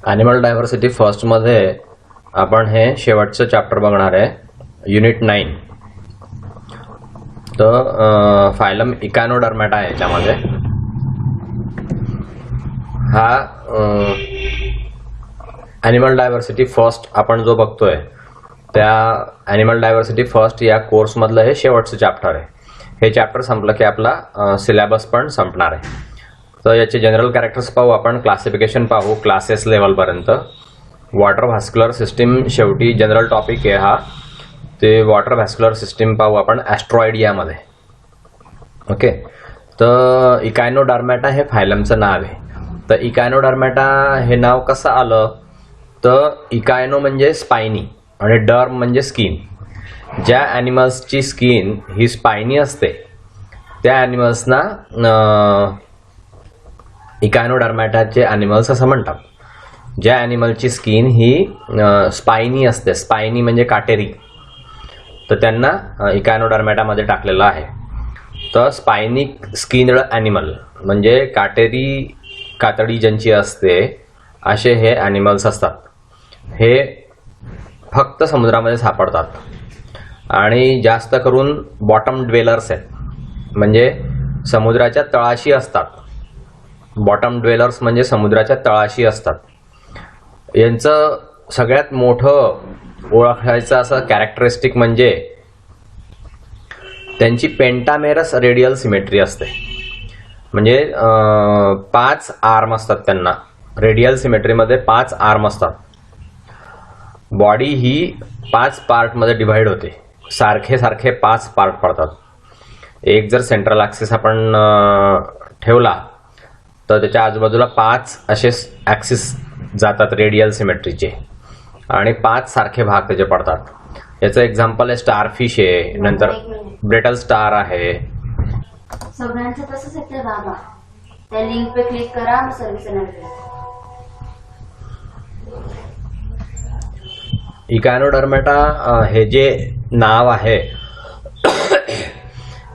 Animal diversity फर्स्टमध्ये आपण हे शेवटचं चॅप्टर बघणार आहे, युनिट 9. तर फायलम इकॅनोडर्मॅटा आहे. याच्यामध्ये हा ॲनिमल डायव्हर्सिटी फर्स्ट आपण जो बघतोय त्या ॲनिमल डायव्हर्सिटी फर्स्ट या कोर्समधलं हे शेवटचं चॅप्टर आहे. हे चॅप्टर संपलं की आपला सिलेबस पण संपणार आहे. तर याचे जनरल कॅरेक्टर्स पाहू आपण, क्लासिफिकेशन पाहू क्लासेस लेवलपर्यंत, वॉटर व्हॅस्क्युलर सिस्टीम शेवटी जनरल टॉपिक आहे हा. ते वॉटर व्हॅस्क्युलर सिस्टीम पाहू आपण ॲस्ट्रॉइडियामध्ये. ओके, तर इकॅनोडर्मॅटा हे फायलमचं नाव आहे. तर इकॅनोडर्मॅटा हे नाव कसं आलं, तर इकॅनो म्हणजे स्पायनी आणि डर्म म्हणजे स्किन. ज्या ॲनिमल्सची स्किन ही स्पायनी असते त्या ॲनिमल्सना इकॅनोडर्मॅटाचे ॲनिमल्स असं म्हणतात. ज्या ॲनिमलची स्किन ही स्पायनी असते, स्पायनी म्हणजे काटेरी, तर त्यांना इकॅनोडर्मॅटामध्ये टाकलेलं आहे. तर स्पायनी स्किन्ड ॲनिमल म्हणजे कातडी ज्यांची असते असे हे ॲनिमल्स असतात. हे फक्त समुद्रामध्ये सापडतात आणि जास्त करून बॉटम ड्वेलर्स आहेत, म्हणजे समुद्राच्या तळाशी असतात. बॉटम ड्वेलर्स म्हणजे समुद्राच्या तळाशी असतात. यांचं सगळ्यात मोठं ओळखायचं असं कॅरेक्टरिस्टिक म्हणजे त्यांची पेंटामेरस रेडियल सिमेट्री असते. म्हणजे 5 आर्म असतात त्यांना. रेडियल सिमेट्रीमध्ये 5 आर्म असतात. बॉडी ही 5 पार्टमध्ये डिव्हाइड होते. सारखे 5 पार्ट पडतात. एक जर सेंट्रल ॲक्सिस आपण ठेवला तर त्याच्या आजूबाजूला 5 असे ॲक्सिस जातात रेडियल सिमेट्रीचे आणि 5 सारखे भाग त्याचे पडतात. याचं एक्झाम्पल आहे स्टारफिश आहे, नंतर ब्रेटल स्टार आहे. सगळ्यांचं तसंच येतं बाबा. त्या लिंक पे क्लिक करा, सर्व्हिस इकॅनोडर्मॅटा हे जे नाव आहे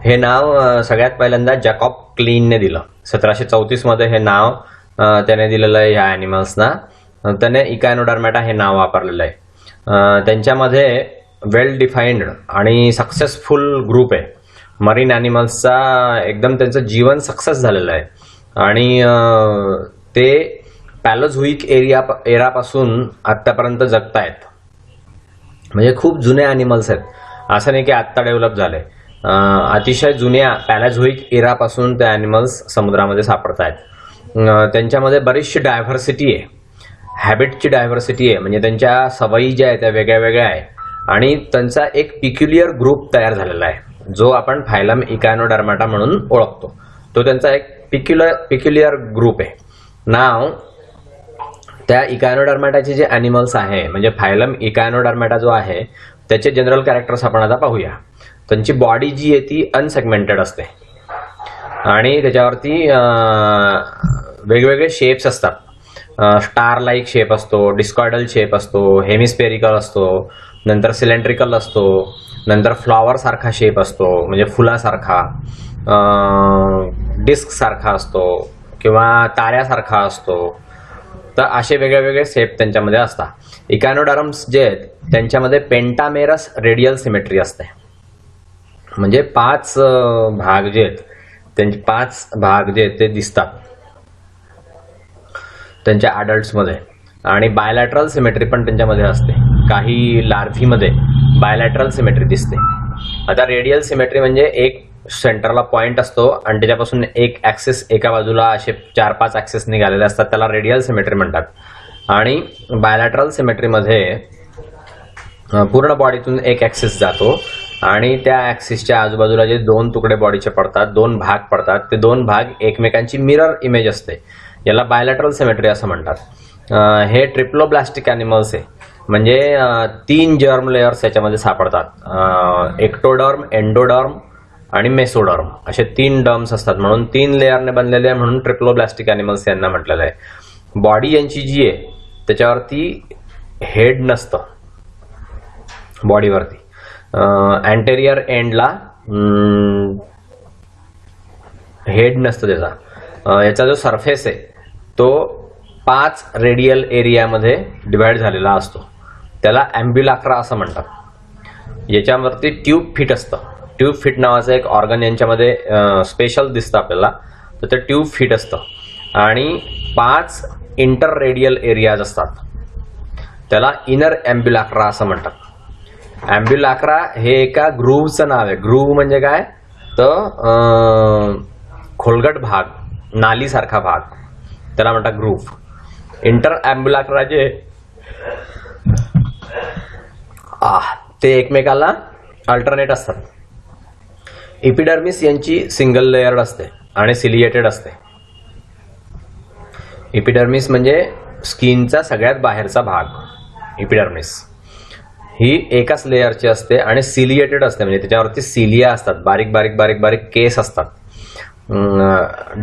हे नाव सगळ्यात पहिल्यांदा जॅकॉब क्लीनने दिलं. 1734 मध्ये हे नाव त्याने दिलेलं आहे ह्या ॲनिमल्सना. त्याने इकॅनोडर्मॅटा हे नाव वापरलेलं आहे. त्यांच्यामध्ये वेल डिफाईन्ड आणि सक्सेसफुल ग्रुप आहे. मरीन ॲनिमल्सचा एकदम त्यांचं जीवन सक्सेस झालेलं आहे आणि ते पॅलोझोइक एरापासून आत्तापर्यंत जगतायत. म्हणजे खूप जुने ॲनिमल्स आहेत, असं नाही की आत्ता डेव्हलप झाले. अतिशय जुन्या पॅलोझोइक एरापासून ते ॲनिमल्स समुद्रामध्ये सापडत आहेत. त्यांच्यामध्ये बरीचशी डायव्हर्सिटी आहे, हॅबिटची डायव्हर्सिटी आहे. म्हणजे त्यांच्या सवयी ज्या आहेत त्या वेगळ्या वेगळ्या आहे आणि त्यांचा एक पिक्युलियर ग्रुप तयार झालेला आहे जो आपण फायलम इकॅनोडर्मॅटा म्हणून ओळखतो. तो त्यांचा एक पिक्युलियर ग्रुप आहे. नाव त्या इकॅनोडर्मॅटाचे जे ॲनिमल्स आहे म्हणजे फायलम इकॅनोडर्मॅटा जो आहे त्याचे जनरल कॅरेक्टर्स आपण आता पाहूया. त्यांची बॉडी जी आहे ती अनसेगमेंटेड असते आणि त्याच्यावरती वेगवेगळे शेप्स असतात. स्टार लाईक शेप असतो, डिस्कॉइडल शेप असतो, हेमिस्पेरिकल असतो, नंतर सिलेंड्रिकल असतो, नंतर फ्लॉवर सारखा शेप असतो म्हणजे फुलासारखा, डिस्क सारखा असतो किंवा ताऱ्यासारखा असतो. तर असे वेगळे वेगळे शेप त्यांच्यामध्ये असतात. इकॅनोडर्म्स जे आहेत त्यांच्यामध्ये पेंटामेरस रेडियल सिमेट्री असते. म्हणजे 5 भाग जे आहेत त्यांचे 5 भाग जे आहेत ते दिसतात त्यांच्या अडल्ट्समध्ये. आणि बायलॅटरल सिमेट्री पण त्यांच्यामध्ये असते. काही लार्व्हीमध्ये बायलॅटरल सिमेट्री दिसते. आता रेडियल सिमेट्री म्हणजे एक सेंटरला पॉइंट असतो आणि त्याच्यापासून एक ॲक्सिस एका बाजूला असे 4-5 ॲक्सिस निघालेले असतात, त्याला रेडियल सिमेट्री म्हणतात. आणि बायलॅटरल सिमेट्रीमध्ये पूर्ण बॉडीतून एक ॲक्सिस जातो आणि त्या ॲक्सिसच्या आजूबाजूला जे 2 तुकडे बॉडीचे पडतात, 2 भाग पडतात, ते 2 भाग एकमेकांची मिरर इमेज असते. याला बायलॅटरल सिमेट्री असं म्हणतात. हे ट्रिप्लोब्लास्टिक ॲनिमल्स आहे. म्हणजे 3 जर्म लेयर्स याच्यामध्ये सापडतात. एक्टोडर्म, एंडोडर्म आणि मेसोडर्म असे 3 डर्म्स असतात. म्हणून 3 लेयरने बनलेले आहे म्हणून ट्रिप्लोब्लास्टिक ॲनिमल्स यांना म्हटलेलं आहे. बॉडी यांची जी आहे त्याच्यावरती हेड नसतं बॉडीवरती. अँटेरियर एंडला हेड नसतं त्याचा. याचा जो सरफेस आहे तो 5 रेडियल एरियामध्ये डिवाइड झालेला असतो. त्याला ॲम्ब्युलाक्रा असं म्हणतात. याच्यावरती ट्यूब फिट असतं. ट्यूब फिट नावाचं एक ऑर्गन यांच्यामध्ये स्पेशल दिसतं आपल्याला. तर ते ट्यूब फिट असतं आणि 5 इंटर रेडियल एरियाज असतात. त्याला इनर ॲम्ब्युलाक्रा असं म्हणतात. ॲम्ब्युलाक्रा हे एका ग्रूव्हचं नाव आहे. ग्रूव्ह म्हणजे काय तर खोलगट भाग, नालीसारखा भाग, त्याला म्हणतात ग्रूव्ह. इंटर ॲम्ब्युलाक्रा जे ते एकमेकाला अल्टरनेट असतात. एपिडर्मिस यांची सिंगल लेयर्ड असते आणि सिलिएटेड असते. एपिडर्मिस म्हणजे स्किनचा सगळ्यात बाहेरचा भाग. एपिडर्मिस ही एकाच लेयरची असते आणि सिलिएटेड असते, म्हणजे त्याच्यावरती सिलिया असतात, बारीक बारीक बारीक बारीक केस असतात.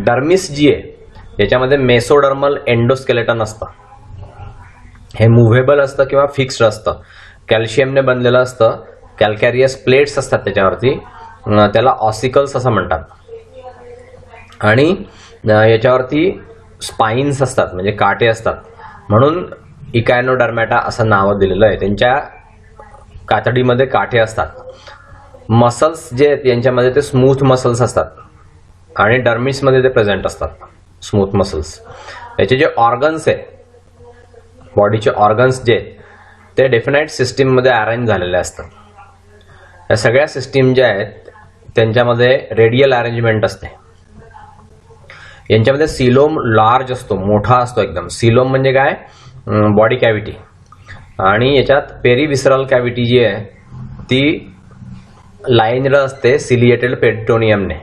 डर्मिस जी आहे याच्यामध्ये मेसोडर्मल एंडोस्केलेटन असतं. हे मुव्हेबल असतं किंवा फिक्स्ड असतं. कॅल्शियमने बनलेलं असतं. कॅल्कॅरियस प्लेट्स असतात त्याच्यावरती. त्याला ऑसिकल्स असं म्हणतात. आणि याच्यावरती स्पाइन्स असतात, म्हणजे काटे असतात. म्हणून इकायनोडर्मॅटा असं नाव दिलेलं आहे. त्यांच्या कातडीमध्ये काटे असतात. मसल्स जे आहेत यांच्यामध्ये ते स्मूथ मसल्स असतात आणि डर्मिसमध्ये ते प्रेझेंट असतात, स्मूथ मसल्स. याचे जे ऑर्गन्स आहे, बॉडीचे ऑर्गन्स जे आहेत ते डेफिनाइट सिस्टीममध्ये अरेंज झालेले असतात. या सगळ्या सिस्टीम ज्या आहेत त्यांच्यामध्ये रेडियल अरेंजमेंट असते. यांच्यामध्ये सिलोम लार्ज असतो, मोठा असतो एकदम. सिलोम म्हणजे काय, बॉडी कॅव्हिटी. आणि याच्यात पेरिव्हिसरल कॅव्हिटी जी आहे ती लाईनड असते सिलिएटेड पेरिटोनियमने.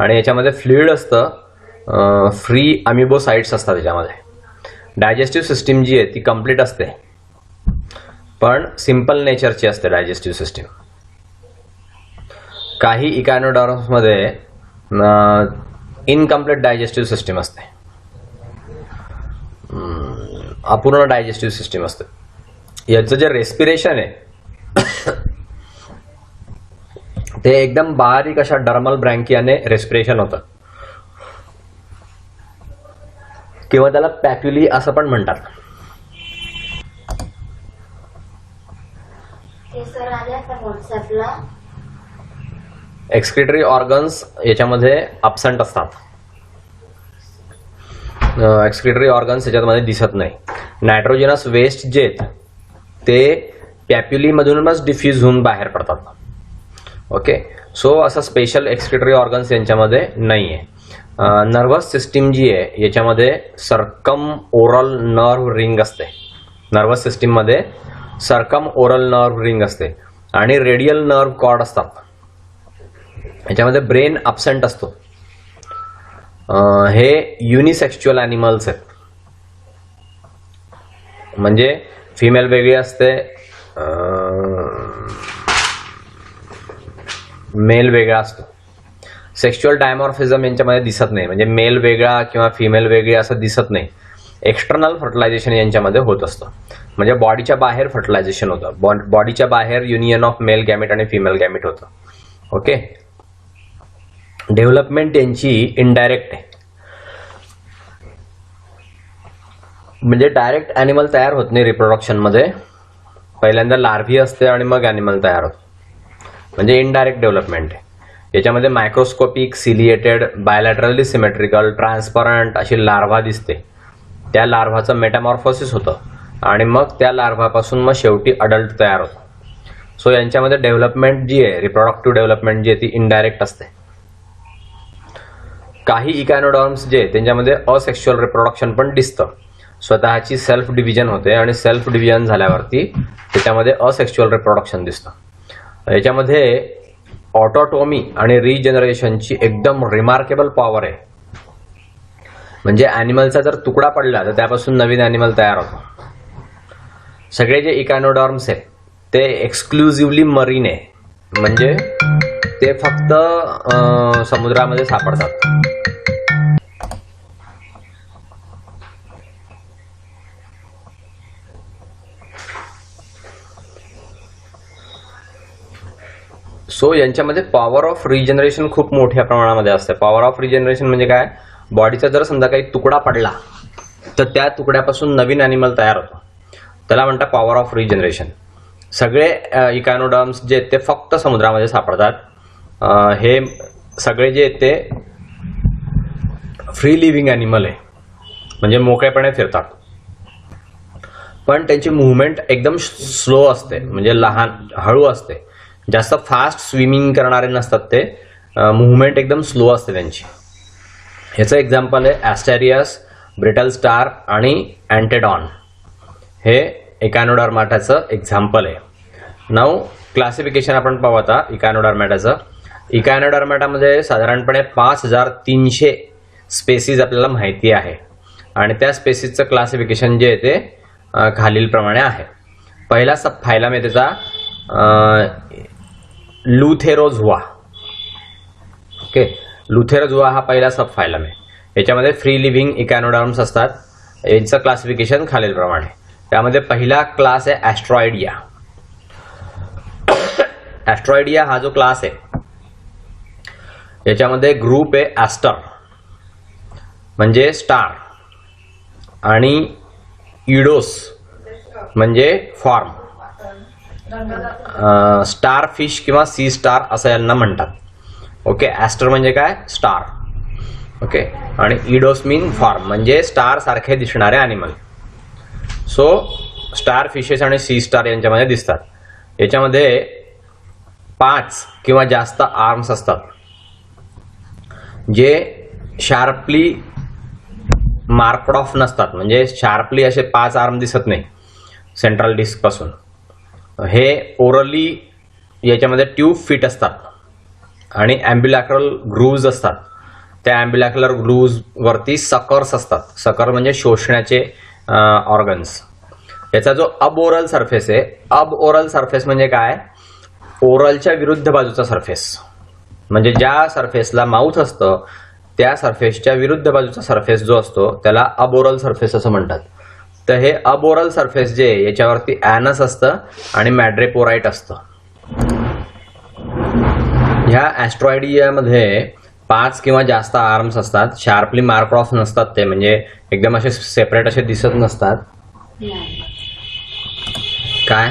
आणि याच्यामध्ये फ्लुइड असतं, फ्री अमिबोसाइट्स असतात याच्यामध्ये. डायजेस्टिव्ह सिस्टीम जी आहे ती कम्प्लीट असते, पण सिंपल नेचरची असते डायजेस्टिव्ह सिस्टीम. काही इकायनोडर्म्समध्ये इनकम्प्लीट डायजेस्टिव्ह सिस्टीम असते, अपूर्ण डायजेस्टिव्ह सिस्टीम असते. याचं जे रेस्पिरेशन आहे ते एकदम बारीक अशा डर्मल ब्रँकियाने रेस्पिरेशन होतं, किंवा त्याला पॅप्युली असं पण म्हणतात. सर आले आता व्हॉट्सअपला. एक्सक्रिटरी ऑर्गन्स याच्यामध्ये अब्सेंट असतात. एक्सक्रिटरी ऑर्गन्स याच्यामध्ये दिसत नाही. नायट्रोजनस वेस्ट जे आहेत ते पॅप्युलीमधूनच डिफ्यूज होऊन बाहेर पडतात. ओके, सो असं स्पेशल एक्सक्रिटरी ऑर्गन्स यांच्यामध्ये नाही आहे. नर्वस सिस्टीम जी आहे याच्यामध्ये सर्कम ओरल नर्व रिंग असते. नर्वस सिस्टीममध्ये सर्कम ओरल नर्व रिंग असते आणि रेडियल नर्व कॉर्ड असतात. याच्यामध्ये ब्रेन अब्सेंट असतो. हे युनिसेक्च्युअल ॲनिमल्स आहेत, म्हणजे फिमेल वेगळी असते, मेल वेगळा असतो. सेक्शुअल डायमॉर्फिझम यांच्यामध्ये दिसत नाही, म्हणजे मेल वेगळा किंवा फिमेल वेगळी असं दिसत नाही. एक्सटर्नल फर्टिलायझेशन यांच्यामध्ये होत असतं, म्हणजे बॉडीच्या बाहेर फर्टिलायझेशन होतं. बॉडीच्या बाहेर युनियन ऑफ मेल गॅमेट आणि फिमेल गॅमेट होतं. ओके, डेव्हलपमेंट यांची इनडायरेक्ट आहे, म्हणजे डायरेक्ट ॲनिमल तयार होत नाही रिप्रोडक्शनमध्ये. पहिल्यांदा लार्व्ही असते आणि मग ॲनिमल तयार होतो, म्हणजे इनडायरेक्ट डेव्हलपमेंट आहे. याच्यामध्ये microscopic, ciliated, bilaterally symmetrical, transparent अशी लार्व्हा दिसते. त्या लार्व्हाचं मेटामॉर्फोसिस होतं आणि मग त्या लार्व्हापासून मग शेवटी अडल्ट तयार होतं. सो यांच्यामध्ये डेव्हलपमेंट जी आहे, रिप्रोडक्टिव्ह डेव्हलपमेंट जी आहे ती इनडायरेक्ट असते. काही इकायनोडर्म्स जे त्यांच्यामध्ये असेक्शुअल रिप्रोडक्शन पण दिसतं. स्वतःची सेल्फ डिव्हिजन होते आणि सेल्फ डिव्हिजन झाल्यावरती त्याच्यामध्ये असेक्शुअल रिप्रोडक्शन दिसतं. याच्यामध्ये ऑटोटोमी आणि रिजनरेशनची एकदम रिमार्केबल पॉवर आहे. म्हणजे ॲनिमलचा जर तुकडा पडला तर त्यापासून नवीन ॲनिमल तयार होतो. सगळे जे इकायनोडर्म्स आहेत ते एक्सक्लुझिव्हली मरीन आहे, म्हणजे ते फक्त समुद्रामध्ये सापडतात. सो यांच्यामध्ये पॉवर ऑफ रिजनरेशन खूप मोठ्या प्रमाणामध्ये असते. पॉवर ऑफ रिजनरेशन म्हणजे काय, बॉडीचा जर समजा काही तुकडा पडला तर त्या तुकड्यापासून नवीन ॲनिमल तयार होतो. त्याला म्हणतात पॉवर ऑफ रिजनरेशन. सगळे इकॅनोडर्म्स जे आहेत ते फक्त समुद्रामध्ये सापडतात. हे सगळे जे आहेत ते फ्री लिव्हिंग ॲनिमल आहे, म्हणजे मोकळेपणे फिरतात. पण त्यांची मुवमेंट एकदम स्लो असते, म्हणजे लहान हळू असते. जास्त फास्ट स्विमिंग करणारे नसतात ते. मुवमेंट एकदम स्लो असते त्यांची. ह्याचं एक्झाम्पल आहे ॲस्टेरियस, ब्रिटल स्टार आणि अँटेडॉन. हे इकॅनोडर्माटाचं एक्झाम्पल आहे. नाऊ क्लासिफिकेशन आपण पाहू आता इकॅनोडर्माटाचं. इकॅनोडर्माटामध्ये साधारणपणे 5300 स्पेसीज आपल्याला माहिती आहे आणि त्या स्पेसीजचं क्लासिफिकेशन जे आहे ते खालीलप्रमाणे आहे. पहिला सब फायलम आहे त्याचा लुथेरोझुआ. ओके, लुथेरोझुआ हा पहिला सब फायलम आहे. याच्यामध्ये फ्री लिव्हिंग इकॅनोडर्म्स असतात. यांचं क्लासिफिकेशन खालीलप्रमाणे. त्यामध्ये पहिला क्लास आहे ॲस्ट्रॉइडिया. ॲस्ट्रॉइडिया हा जो क्लास आहे याच्यामध्ये ग्रुप आहे ॲस्टर म्हणजे स्टार आणि इडोस म्हणजे फॉर्म. स्टार फिश किंवा सी स्टार असं यांना म्हणतात. ओके, ॲस्टर म्हणजे काय? स्टार. ओके, आणि इडोस मीन फॉर्म म्हणजे स्टार सारखे दिसणारे ॲनिमल. सो स्टार फिशेस आणि सी स्टार यांच्यामध्ये दिसतात. याच्यामध्ये 5 किंवा जास्त आर्म्स असतात जे शार्पली मार्कड ऑफ नसतात, म्हणजे शार्पली असे 5 आर्म दिसत नाही सेंट्रल डिस्क पासून. हे ओरली याच्यामध्ये ट्यूब फिट असतात आणि ॲम्ब्युलॅक्रल ग्रूव्ज असतात. त्या ॲम्ब्युलॅक्युलर ग्रूव्ज वरती सकर्स असतात. सकर म्हणजे शोषण्याचे ऑर्गन्स. याचा जो अब ओरल सरफेस आहे, अब ओरल सरफेस म्हणजे काय? ओरलच्या विरुद्ध बाजूचा सरफेस, म्हणजे ज्या सरफेसला माउथ असतं त्या सरफेसच्या विरुद्ध बाजूचा सरफेस जो असतो त्याला अब ओरल सरफेस असं म्हणतात. तर हे अब ओरल सरफेस जे याच्यावरती ॲनस असतं आणि मॅड्रेपोराइट असतं. ह्या ॲस्ट्रॉइडियामध्ये 5 किंवा जास्त आर्म्स असतात. शार्पली मार्क ऑफ नसतात ते, म्हणजे एकदम असे सेपरेट असे दिसत नसतात. काय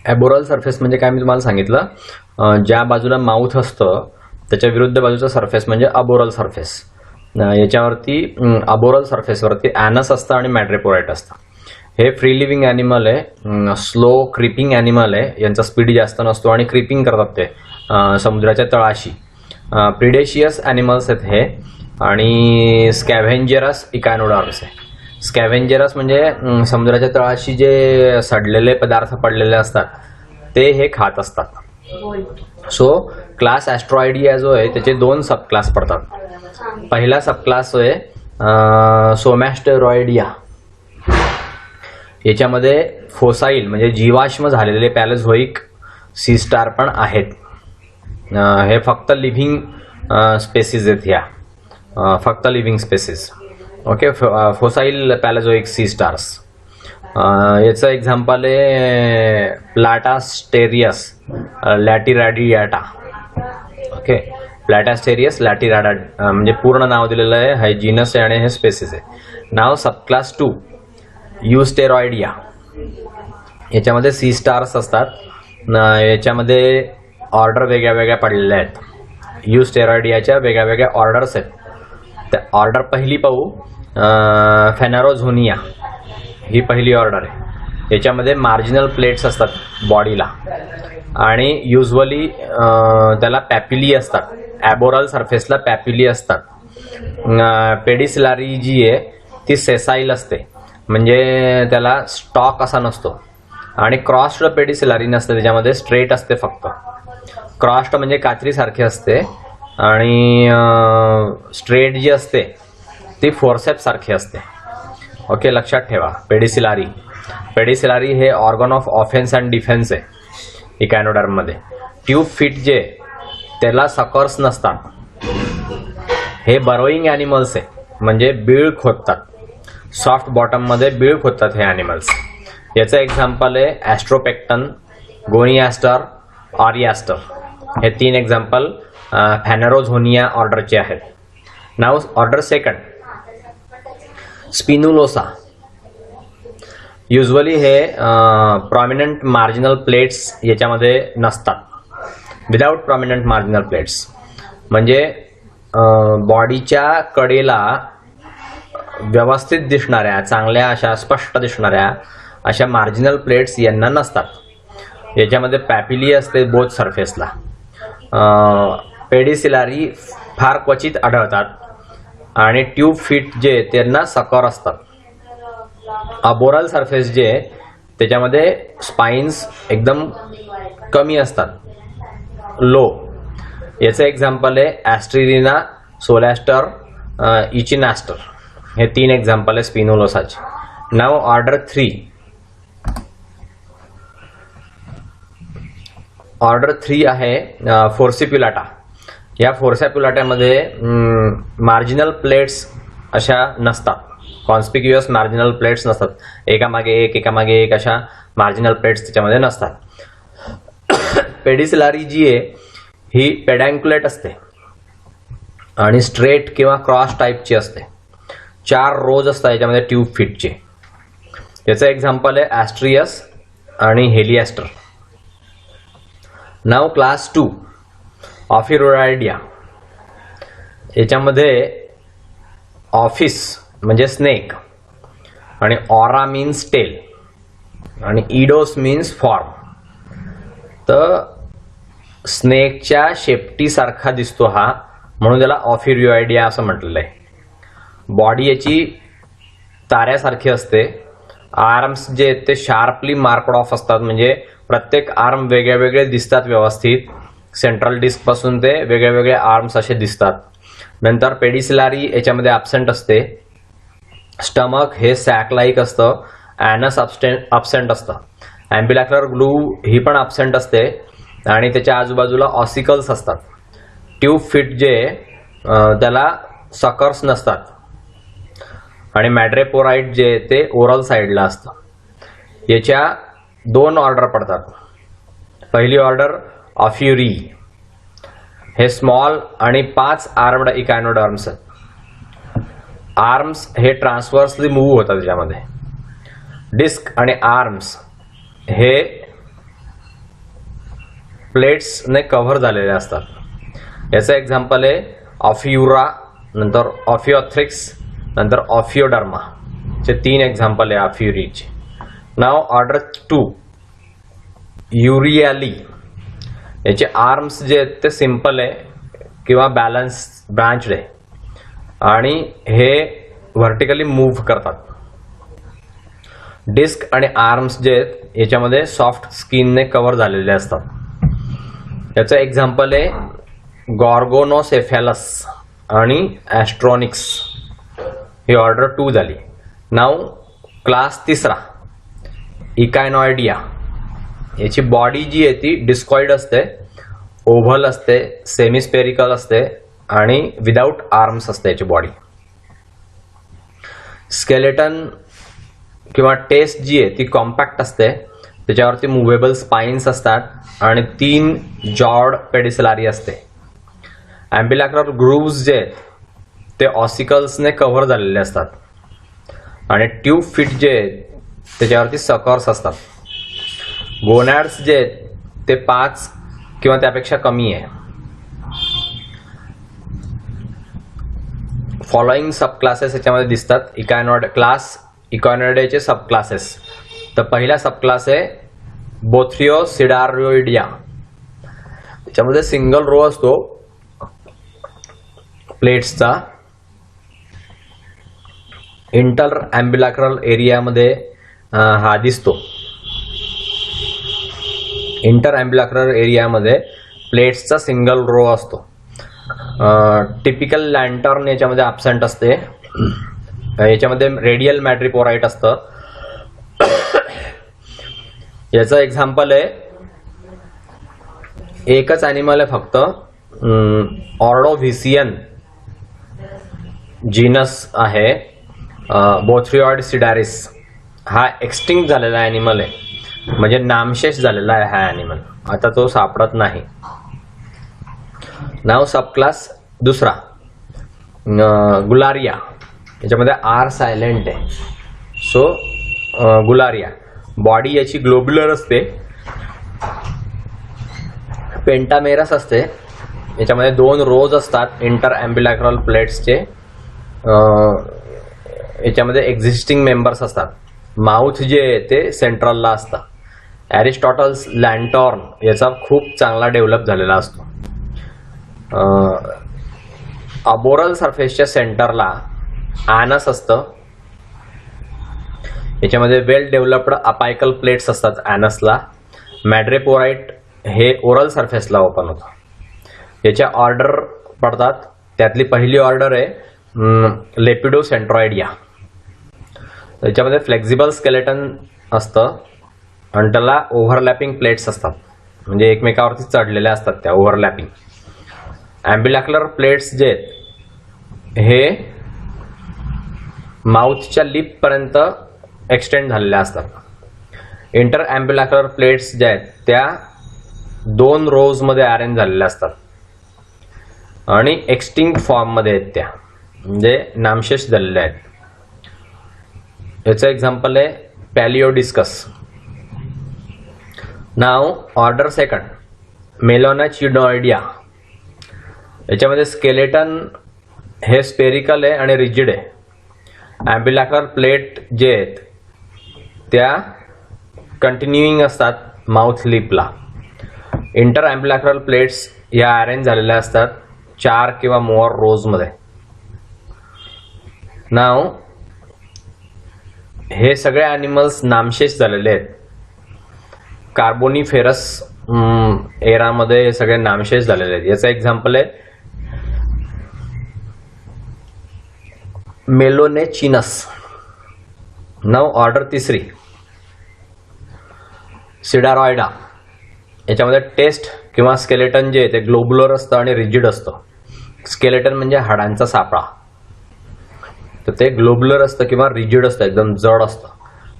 ॲबोरल सरफेस म्हणजे काय मी तुम्हाला सांगितलं. ज्या बाजूला माउथ असतं त्याच्या विरुद्ध बाजूचा सरफेस म्हणजे अबोरल सरफेस. याच्यावरती अबोरल सरफेसवरती ॲनस असतं आणि मॅड्रेपोराइट असतं. हे फ्री लिव्हिंग ॲनिमल आहे, स्लो क्रिपिंग ॲनिमल आहे. यांचा स्पीड जास्त नसतो आणि क्रिपिंग करतात ते समुद्राच्या तळाशी. प्रिडेशियस ॲनिमल्स आहेत हे आणि स्कॅव्हेंजरस इकॅनोडर्म्स आहे. स्कॅव्हेंजरस म्हणजे समुद्राच्या तळाशी जे सडलेले पदार्थ पडलेले असतात ते हे खात असतात. सो क्लास ॲस्ट्रॉइडिया जो आहे त्याचे 2 सब क्लास पडतात. पहिला सब क्लास आहे सोमॅस्टेरॉइडिया. याच्यामध्ये फोसाईल म्हणजे जीवाश्म झालेले पॅलेझोइक सी स्टार पण आहेत. हे फक्त लिव्हिंग स्पेसीज आहेत. ह्या फक्त living species. Okay, fossil Palaeozoic sea stars. याचं एक्झाम्पल आहे प्लाटास्टेरियस लॅटिरॅडियाटा. ओके, प्लॅटास्टेरियस लॅटिरॅडा म्हणजे पूर्ण नाव दिलेलं आहे. हे जीनस आहे आणि हे स्पेसीस आहे. नाव सबक्लास 2 युस्टेरॉइडिया. याच्यामध्ये सी स्टार्स असतात. याच्यामध्ये ऑर्डर वेगळ्या वेगळ्या पडलेल्या आहेत. युस्टेरॉइडियाच्या वेगळ्या वेगळ्या ऑर्डर्स आहेत. त्या ऑर्डर पहिली पाहू. फेनारोझोनिया ही पहिली ऑर्डर आहे. याच्यामध्ये मार्जिनल प्लेट्स असतात बॉडीला आणि युजली त्याला पॅपिली असतात. ॲबोरल सरफेसला पॅपिली असतात. पेडिसिलारी जी आहे ती सेसाईल असते, म्हणजे त्याला स्टॉक असा नसतो. आणि क्रॉस्ड पेडिसिलारी नसते, त्याच्यामध्ये स्ट्रेट असते फक्त. क्रॉस्ड म्हणजे कात्रीसारखी असते आणि स्ट्रेट जी असते ती फोरसेप्स सारखी असते. ओके, लक्षात ठेवा. पेडिसिलारी हे organ of offence and defence आहे इकॅनोडर्ममध्ये. ट्यूब फिट जे त्याला सकर्स नसतात. हे बरोईंग ॲनिमल्स आहे, म्हणजे बीळ खोदतात. सॉफ्ट बॉटम मध्ये बीळ खोदतात हे ॲनिमल्स. याचं एक्झाम्पल आहे ॲस्ट्रोपेक्टन, गोनियास्टर, ऑरियास्टर. हे 3 एक्झाम्पल फॅनेरोझोनिया ऑर्डरचे आहेत. नाव ऑर्डर सेकंड, स्पिनुलोसा. युजली हे प्रॉमिनंट मार्जिनल प्लेट्स याच्यामध्ये नसतात. विदाउट प्रॉमिनंट मार्जिनल प्लेट्स म्हणजे बॉडीच्या कडेला व्यवस्थित दिसणाऱ्या, चांगल्या अशा स्पष्ट दिसणाऱ्या अशा मार्जिनल प्लेट्स यांना नसतात. याच्यामध्ये पॅपिली असते बोथ सरफेसला. पेडिसिलारी फार क्वचित आढळतात आणि ट्यूब फीट जे त्यांना सकर असतात. अबोरल सरफेस जे त्याच्यामध्ये स्पाइन्स एकदम कमी असतात, लो. याचं एक्झाम्पल आहे ॲस्ट्रिलिना, सोलॅस्टर, इचिनास्टर. हे 3 एक्झाम्पल आहे स्पिनुलोसाचे. नाव ऑर्डर 3. ऑर्डर 3 आहे फोर्सिप्युलाटा. या फोर्सिप्युलाटामध्ये मार्जिनल प्लेट्स अशा नसतात. कॉन्स्पिक्युअस मार्जिनल प्लेट्स नसतात. एकामागे एक अशा मार्जिनल प्लेट्स त्याच्यामध्ये नसतात. पेडिसिलारी जी आहे ही पेडॅन्क्युलेट असते आणि स्ट्रेट किंवा क्रॉस टाईपची असते. 4 रोज असतात याच्यामध्ये ट्यूब फिटचे. याचं एक्झाम्पल आहे ॲस्ट्रियस आणि हेलियास्टर. नाव क्लास 2, ऑफिरोरायडिया. याच्यामध्ये ऑफिस म्हणजे स्नेक आणि ऑरा मीन्स टेल आणि इडोस मीन्स फॉर्म. तर स्नेकच्या शेपटीसारखा दिसतो हा, म्हणून त्याला ऑफिरोरायडिया असं म्हटलेलं आहे. बॉडी याची ताऱ्यासारखी असते. आर्म्स जे आहेत ते शार्पली मार्कड ऑफ असतात, म्हणजे प्रत्येक आर्म वेगळे वेगळे दिसतात व्यवस्थित. सेंट्रल डिस्क पासून ते वेगळे वेगळे आर्म्स असे दिसतात. नंतर पेडिसिलारी याच्यामध्ये ॲब्सेंट असते. स्टमक हे सॅक लाईक असतं. ॲनस ॲब्सेंट असतं. ॲम्बिलॅक्युलर ग्लूव ही पण ॲब्सेंट असते आणि त्याच्या आजूबाजूला ऑसिकल्स असतात. ट्यूब फिट जे त्याला सकर्स नसतात आणि मॅड्रेपोराइट जे ते ओरल साईडला असतं. याच्या 2 ऑर्डर पडतात. पहिली ऑर्डर ऑफ्युरी. हे स्मॉल आणि 5 आर्म्ड इकायनोडर्म्स आहेत. आर्म्स हे ट्रान्सव्हर्सली मूव्ह होतात त्याच्यामध्ये. डिस्क आणि आर्म्स हे प्लेट्सने कव्हर झालेले असतात. याचं एक्झाम्पल आहे ऑफियुरा, नंतर ऑफिओथ्रिक्स, नंतर ऑफिओडर्मा. चे 3 एक्झाम्पल आहे ऑफ्युरीचे. नाव ऑर्डर 2, युरियाली. याचे आर्म्स जे आहेत ते सिंपल आहे किंवा बॅलन्स ब्रांच्ड आहे आणि हे व्हर्टिकली मूव्ह करतात. डिस्क आणि आर्म्स जे आहेत याच्यामध्ये सॉफ्ट स्किनने कव्हर झालेले असतात. याचं एक्झाम्पल आहे गॉर्गोनोसेफॅलस आणि ॲस्ट्रॉनिक्स. ही ऑर्डर 2 झाली. नाव क्लास 3, इकायनॉइडिया. याची बॉडी जी आहे ती डिस्कॉइड असते, ओव्हल असते, सेमिस्पेरिकल असते आणि विदाउट आर्म्स असते याची बॉडी. स्केलेटन किंवा टेस्ट जी आहे ती कॉम्पॅक्ट असते. त्याच्यावरती मुव्हेबल स्पाइन्स असतात आणि 3 जॉर्ड पेडिसिलारी असते. ॲम्बिलॅक्युलर ग्रूव्ज जे आहेत ते ऑसिकल्सने कव्हर झालेले असतात आणि ट्यूब फिट जे आहेत त्याच्यावरती सकर्स असतात. गोनॅड्स जे आहेत ते 5 किंवा त्यापेक्षा कमी आहे. फॉलोइंग सब क्लासेस याच्यामध्ये दिसतात. इकॉनॉइडियाचे सब क्लासेस. तर पहिला सब क्लास आहे बोथ्रिओसिडारोइडिया. त्याच्यामध्ये सिंगल रो असतो प्लेट्सचा. इंटर ॲम्बिलॅक्युलर एरियामध्ये हा दिसतो. इंटर ॲम्बिलॅक्युलर एरियामध्ये प्लेट्सचा सिंगल रो असतो. टिपिकल लँटर्न याच्यामध्ये ॲब्सेंट असते. याच्यामध्ये रेडियल मॅट्रिपोराइट असतं. याचं एक्झाम्पल आहे एकच ॲनिमल आहे फक्त, ऑर्डोव्हिसियन. जीनस आहे बोथ्रिऑइड सिडारिस. हा एक्सटिंक्ट झालेला ॲनिमल आहे, म्हणजे नामशेष झालेला आहे हा ॲनिमल, आता तो सापडत नाही. नाव सबक्लास दुसरा गुलारिया, याच्यामध्ये आर सायलेंट आहे. सो गुलारिया. बॉडी याची ग्लोब्युलर असते, पेंटामेरस असते. याच्यामध्ये 2 रोज असतात इंटर ॲम्ब्युलॅक्रल प्लेट्सचे. याच्यामध्ये एक्झिस्टिंग मेंबर्स असतात. माउथ जे आहे ते सेंट्रलला असतं. ॲरिस्टॉटल्स लँटॉर्न याचा खूप चांगला डेव्हलप झालेला असतो. अबोरल सरफेसच्या सेंटरला ॲनस असतं. याच्यामध्ये वेल डेव्हलप्ड अपायकल प्लेट्स असतात ॲनसला. मॅड्रेपोराइट हे ओरल सरफेसला ओपन होतं. याच्या ऑर्डर पडतात, त्यातली पहिली ऑर्डर आहे लेपिडोसेंट्रॉइडिया. त्याच्यामध्ये फ्लेक्झिबल स्केलेटन असतं आणि त्याला ओव्हरलॅपिंग प्लेट्स असतात, म्हणजे एकमेकावरती चढलेल्या असतात त्या ओव्हरलॅपिंग. ॲम्ब्युलॅक्युलर प्लेट्स जे आहेत हे माउथच्या लिपपर्यंत एक्सटेंड झालेल्या असतात. इंटर ॲम्ब्युलॅक्युलर प्लेट्स ज्या आहेत त्या 2 रोजमध्ये अरेंज झालेल्या असतात आणि एक्सटिंक्ट फॉर्ममध्ये आहेत, त्या म्हणजे नामशेष झालेल्या आहेत. याचं एक्झाम्पल आहे पॅलिओडिस्कस. नाव ऑर्डर सेकंड मेलोनाचिडॉइडिया. याच्यामध्ये स्केलेटन हे स्पेरिकल आहे आणि रिजिड आहे. ॲम्ब्युलॅक्युलर प्लेट जे आहेत त्या कंटिन्युइंग असतात माउथ लिपला. इंटर ॲम्ब्युलॅक्युलर प्लेट्स या अरेंज झालेल्या असतात 4 किंवा मोर रोजमध्ये. नाव हे सगळे ॲनिमल्स नामशेष झालेले आहेत. कार्बोनिफेरस एरामध्ये हे सगळे नामशेष झालेले आहेत. याचं एक्झाम्पल आहे मेलोनेचिनस. नाव ऑर्डर तिसरी सिडारॉइडा. याच्यामध्ये टेस्ट किंवा स्केलेटन जे आहे ते ग्लोब्युलर असतं आणि रिजिड असतं. स्केलेटन म्हणजे हाडांचा सापळा, तर ते ग्लोब्युलर असतं किंवा रिजिड असतं, एकदम जड असतं.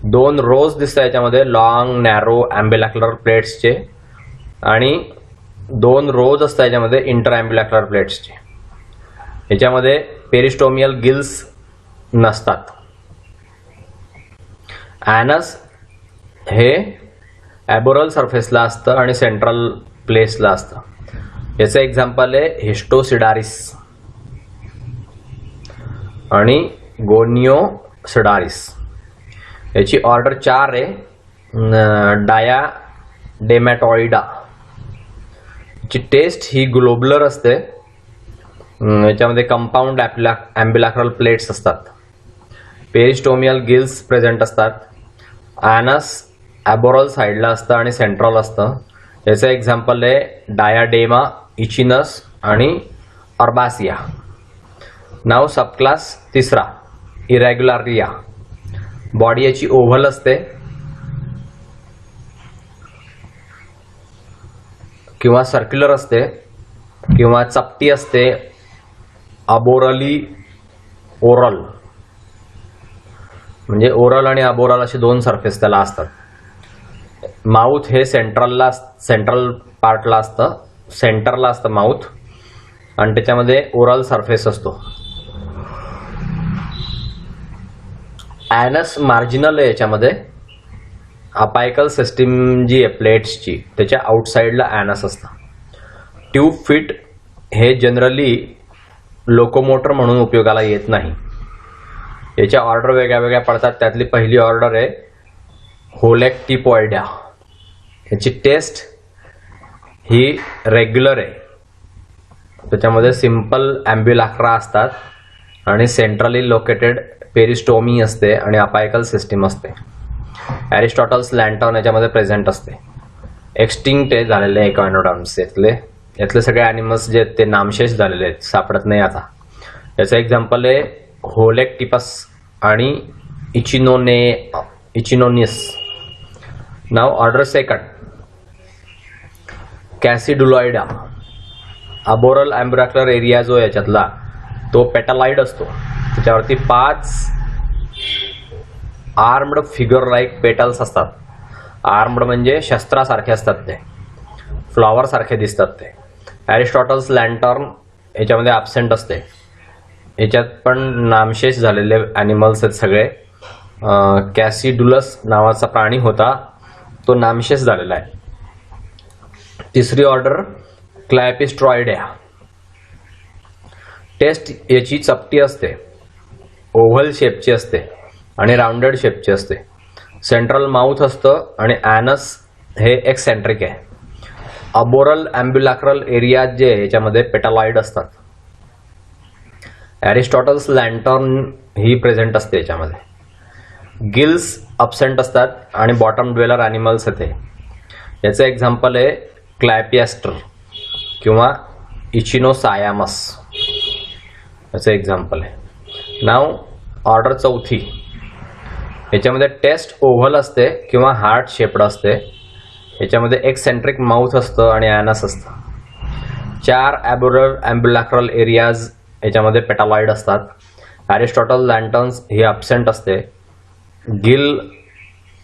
2 रोज दिसतात याच्यामध्ये लॉंग नॅरो ॲम्ब्युलॅक्युलर प्लेट्सचे आणि 2 रोज असतात याच्यामध्ये इंटर ॲम्ब्युलॅक्युलर प्लेट्सचे. याच्यामध्ये पेरिस्टोमियल गिल्स नसतात. ॲनस हे ॲबोरल सरफेसला असतं आणि सेंट्रल प्लेसला असतं. याचं एक्झाम्पल आहे हिस्टोसिडारिस आणि गोनिओसिडारिस. याची ऑर्डर 4 आहे डायाडेमॅटॉइडा. याची टेस्ट ही ग्लोब्युलर असते. याच्यामध्ये कंपाऊंड ॲम्ब्युलॅक्युलर प्लेट्स असतात. पेरिस्टोमियल गिल्स प्रेझेंट असतात. ॲनस ॲबोरल साईडला असतं आणि सेंट्रल असतं. याचं एक्झाम्पल आहे डायाडेमा, इचिनस आणि अर्बासिया. नाव सबक्लास तिसरा इरॅग्युलारिया. बॉडी याची ओव्हल असते किंवा सर्क्युलर असते किंवा चपटी असते. अबोरली ओरल, म्हणजे ओरल आणि अबोरल असे 2 सरफेस त्याला असतात. माउथ हे सेंट्रल पार्टला असतं, सेंटरला असतं माउथ आणि त्याच्यामध्ये ओरल सरफेस असतो. ॲनस मार्जिनल आहे. याच्यामध्ये अपायकल सिस्टीम जी आहे प्लेट्सची त्याच्या आउटसाइडला ॲनस असतं. ट्यूब फिट हे जनरली लोकोमोटर म्हणून उपयोगाला येत नाही. याच्या ऑर्डर वेगळ्या वेगळ्या पडतात. त्यातली पहिली ऑर्डर आहे होलेक्टिपोइडा. याची टेस्ट ही रेग्युलर आहे. त्याच्यामध्ये सिंपल ॲम्ब्युलॅक्रा असतात आणि सेंट्रली लोकेटेड पेरिस्टोमी असते आणि अपायकल सिस्टीम असते. ॲरिस्टॉटल्स लँटॉर्न याच्यामध्ये प्रेझेंट असते. एक्सटिंक्ट आहे झालेले इकॉनोडॉर्म्स. यातले सगळे ॲनिमल्स जे आहेत ते नामशेष झालेले आहेत, सापडत नाही आता. याचं एक्झाम्पल आहे होलेक्टिपस आणि इचिनोनियस. नाव ऑर्डर सेकंड कॅसिडुलॉइडा. अबोरल ॲम्ब्युलॅक्युलर एरिया जो आहे याच्यातला तो पेटालाइड असतो. त्याच्यावरती 5 आर्म्ड फिगर लाईक पेटल्स असतात. आर्म्ड म्हणजे शस्त्रासारखे असतात, ते फ्लॉवर सारखे दिसतात. ते एरिस्टॉटल्स लँटर्न याच्यामध्ये ॲब्सेंट असते. याच्यात पण नामशेष झालेले ॲनिमल्स आहेत सगळे. कॅसिडुलस नावाचा प्राणी होता, तो नामशेष झालेला आहे. तिसरी ऑर्डर क्लॅपिस्ट्रॉइड्या. टेस्ट याची चपटी असते, ओव्हल शेपची असते आणि राऊंडेड शेपची असते. सेंट्रल माउथ असतं आणि ॲनस हे एक्सेंट्रिक आहे. अबोरल ॲम्ब्युलॅक्रल एरिया जे याच्यामध्ये पेटालॉइड असतात. एरिस्टॉटल्स लँटर्न ही प्रेझेंट असते याच्यामध्ये. गिल्स अब्सेंट असतात आणि बॉटम ड्वेलर ॲनिमल्स येते. याचं एक्झाम्पल आहे क्लॅपिएस्टर किंवा इचिनोसायामस, याचं एक्झाम्पल आहे. नाव ऑर्डर चौथी. याच्यामध्ये टेस्ट ओव्हल असते किंवा हार्ट शेप्ड असते. याच्यामध्ये एक्सेंट्रिक माउथ असतं आणि ॲनस असतं. 4 ॲबोरल ॲम्ब्युलॅक्रल एरियाज याच्यामध्ये पेटालॉइड असतात. एरिस्टॉटल लँटर्न्स ही ॲब्सेंट असते. गिल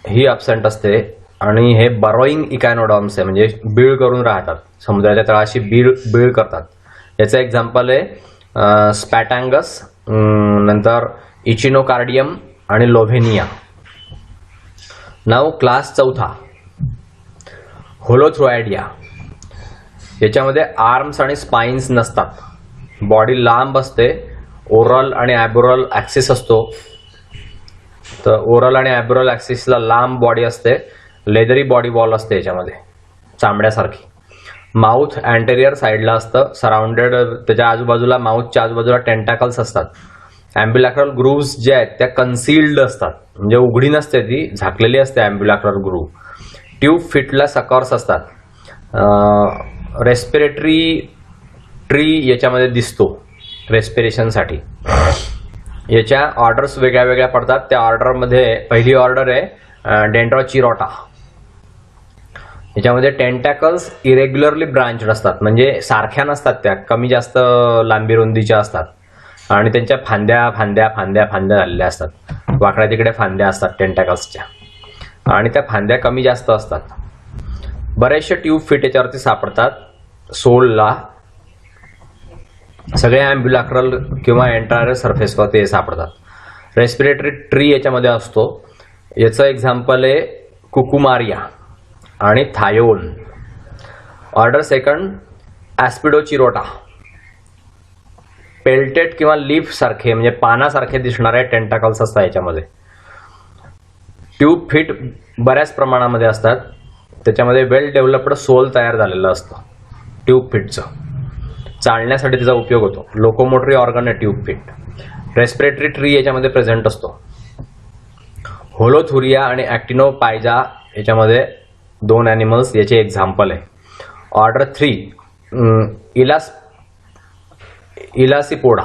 ही ॲब्सेंट असते आणि हे बरोईंग इकॅनोडॉर्म्स आहे, म्हणजे बीळ करून राहतात, समुद्राच्या तळाशी बीळ करतात. याचं एक्झाम्पल आहे स्पॅटँगस, नंतर इचिनोकार्डियम आणि लोव्हेनिया. नाव क्लास चौथा होलोथ्रोएडिया. याच्यामध्ये आर्म्स आणि स्पाइन्स नसतात. बॉडी लांब असते. ओरल आणि ॲबोरल ॲक्सिस असतो. तर ओरल आणि ॲबोरल ॲक्सिसला लांब बॉडी असते. लेदरी बॉडी वॉल असते याच्यामध्ये, चामड्यासारखी. माउथ अँटेरियर साईडला असतं, सराउंडेड. त्याच्या आजूबाजूला, माउथच्या आजूबाजूला टेंटॅकल्स असतात. ॲम्ब्युलॅक्रल ग्रूव्स जे आहेत त्या कन्सील्ड असतात, म्हणजे उघडी नसते, ती झाकलेली असते ॲम्ब्युलॅक्रल ग्रूव्ह. ट्यूब फिटला सकॉर्स असतात. रेस्पिरेटरी ट्री याच्यामध्ये दिसतो रेस्पिरेशनसाठी. याच्या ऑर्डर्स वेगळ्या वेगळ्या पडतात. त्या ऑर्डरमध्ये पहिली ऑर्डर आहे डेंड्रोचिरोटा. याच्यामध्ये टेंटॅकल्स इरेग्युलरली ब्रांच्ड असतात, म्हणजे सारख्या नसतात, त्या कमी जास्त लांबी रुंदीच्या असतात आणि त्यांच्या फांद्या फांद्या फांद्या फांद्या झालेल्या असतात. वाकड्या तिकडे फांद्या असतात टेंटॅकल्सच्या आणि त्या फांद्या कमी जास्त असतात. बरेचसे ट्यूब फिट याच्यावरती सापडतात. सोलला सगळे ॲम्ब्युलॅक्रल किंवा एंटायर सरफेसवरती हे सापडतात. रेस्पिरेटरी ट्री याच्यामध्ये असतो. याचं एक्झाम्पल आहे कुकुमारिया आणि थायोन. Order second ॲस्पिडोचिरोटा. पेल्टेट किंवा लीफ सारखे, म्हणजे पानासारखे दिसणारे टेंटाकल्स असतात याच्यामध्ये. ट्यूब फिट बऱ्याच प्रमाणामध्ये असतात. त्याच्यामध्ये वेल डेव्हलप्ड सोल तयार झालेलं असतं ट्यूब फिटचं. चालण्यासाठी त्याचा उपयोग होतो. लोकोमोटरी ऑर्गन आहे ट्यूब फिट. रेस्पिरेटरी ट्री याच्यामध्ये प्रेझेंट असतो. होलोथुरिया आणि ॲक्टिनोपायजा याच्यामध्ये 2 ॲनिमल्स याचे एक्झाम्पल आहे. ऑर्डर 3 इलासिपोडा.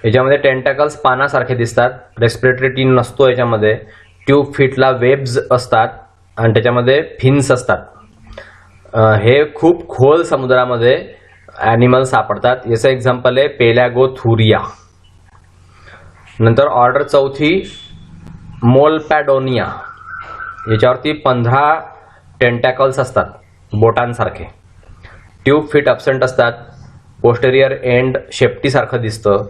याच्यामध्ये टेंटॅकल्स पानासारखे दिसतात. रेस्पिरेटरी ट्री नसतो याच्यामध्ये. ट्यूब फिटला वेब्स असतात आणि त्याच्यामध्ये फिन्स असतात. हे खूप खोल समुद्रामध्ये ॲनिमल सापडतात. याचं एक्झाम्पल आहे पेलॅगोथुरिया. नंतर ऑर्डर चौथी मोलपॅडोनिया. याच्यावरती 15 टेंटॅकल्स असतात बोटांसारखे. ट्यूब फिट ॲब्सेंट असतात. पोस्टेरियर एंड शेपटीसारखं दिसतं.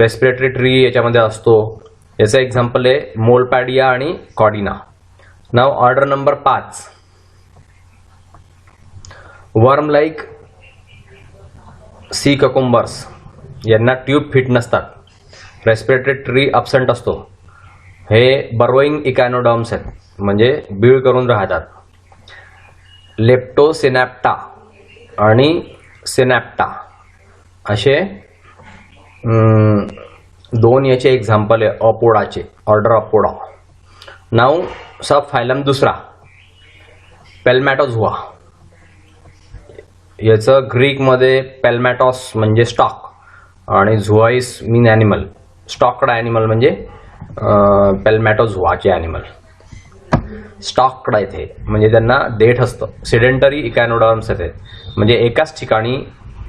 रेस्पिरेटरी ट्री याच्यामध्ये असतो. याचं एक्झाम्पल आहे मोलपॅडिया आणि कॉडिना. नाव ऑर्डर नंबर 5 वर्म लाईक सी ककुंबर्स. यांना ट्यूब फिट नसतात. रेस्पिरेटरी ट्री ॲब्सेंट असतो. हे बर्रोइंग इकॅनोडॉर्म्स आहेत, म्हणजे बीळ करून राहतात. लेप्टोसिनॅप्टा आणि सिनॅप्टा असे 2 याचे एक्झाम्पल आहे अपोडाचे. ऑर्डर अपोडा. नाव सब फायलम दुसरा पेल्मॅटोझुआ. याचं ग्रीकमध्ये पेल्मॅटॉस म्हणजे स्टॉक आणि झुआईस मीन ॲनिमल. स्टॉक्ड ॲनिमल म्हणजे पेल्मॅटोझुआचे ॲनिमल. स्टॉक्ड आहेत हे, म्हणजे त्यांना देठ असतं. सिडेंटरी इकॅनोडॉर्म्स आहेत, म्हणजे एकाच ठिकाणी